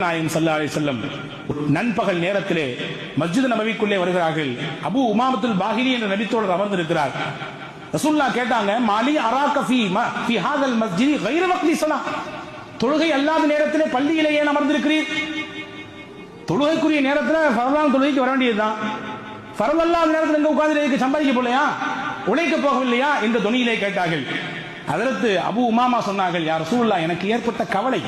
நாயகம் ஸல்லல்லாஹு அலைஹி வஸல்லம் நண்பகல் நேரத்திலே மஸ்ஜித் நபவிக்குள்ளே வருகிறார்கள். அபு உமாமத்துல் பாஹிலி என்ற நபித்தோழர் அமர்ந்திருக்கிறார். ரசூலுல்லாஹ் கேட்டாங்க, மாலி அராக ஃபீ ஹாதல் மஸ்ஜிதி கைர வக்தி ஸலா, தொழுகை அல்லாத நேரத்திலே பள்ளியிலே ஏன் அமர்ந்திருக்கிறீர்? தொழுகைக்குரிய நேரத்தில் ஃபர்லான தொழுகைக்கு வர வேண்டியதுதான். ஃபர்ல் அல்லாத நேரத்தில் எங்க உட்கார்ந்து சம்பாதிக்க போலையா, உழைக்க போகவில்லையா என்ற துணியிலே கேட்டார்கள். அதற்கு அபு உமாமா சொன்னார்கள், யா ரசூலுல்லாஹ், எனக்கு ஏற்பட்ட கவலை,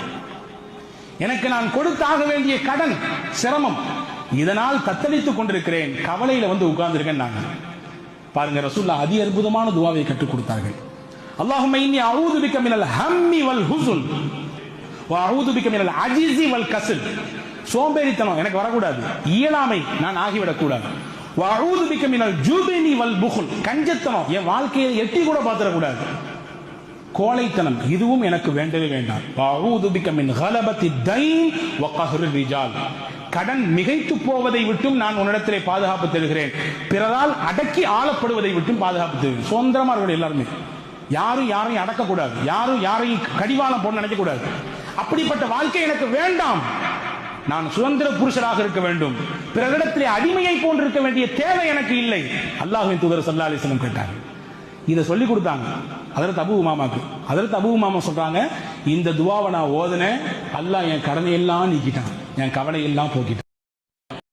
எனக்கு நான் கொடுத்தாக வேண்டிய கடன் சிரமம், இதனால் தத்தளித்துக் கொண்டிருக்கிறேன், கவலையில வந்து உட்கார்ந்திருக்கேன். நாங்க பாருங்க, ரசூலுல்லாஹ் அதி அற்புதமான துஆவை கற்றுக் கொடுத்தார்கள். அல்லாஹும்ம இன்னி அஊது பிக மினல் ஹம்மி வல் ஹுஸ்ன் வ அஊது பிக மினல் அஜிஸி வல் கஸ்ல், சோம்பேறித்தனம் எனக்கு வரக்கூடாது, இயலாமை நான் ஆகிவிடக் கூடாது. வ அஊது பிக மினல் ஜுப்னி வல் புக்ல், கஞ்சத்தனம் என் வாழ்க்கையை எட்டி கூட பார்த்திடக்கூடாது. கோழைத்தனம் இதுவும் எனக்கு வேண்டவே வேண்டாம். வஅஊது பிக மின் கலபத்தி தைன் வ கஹ்ரி ரிஜால், கடன் மிகைத்து போவதை விட்டும் நான் உன்னிடத்திலே பாதுகாப்பு தருகிறேன், பிறரால் அடக்கி ஆளப்படுவதை விட்டும் பாதுகாப்பு தருகிறேன். சுதந்திரமா இருக்கணும் எல்லாருமே, யாரும் யாரையும் அடக்கக்கூடாது, யாரும் யாரையும் கடிவாளம் போட நினைக்க கூடாது. அப்படிப்பட்ட வாழ்க்கை எனக்கு வேண்டாம். நான் சுதந்திர புருஷராக இருக்க வேண்டும், பிறரிடத்திலே அடிமையை போன்றிருக்க வேண்டிய தேவை எனக்கு இல்லை. அல்லாஹ்வின் தூதர் ஸல்லல்லாஹு அலைஹி வஸல்லம் கேட்டாங்க, இதை சொல்லி கொடுத்தாங்க ஹஜ்ரத் அபூ உமாமாக்கு. ஹஜ்ரத் அபூ உமாமா சொல்றாங்க, இந்த துஆவை நான் ஓதுனேன், அல்லாஹ் என் கடனை எல்லாம் நீக்கிட்டான், என் கவலை எல்லாம் போக்கிட்டான்.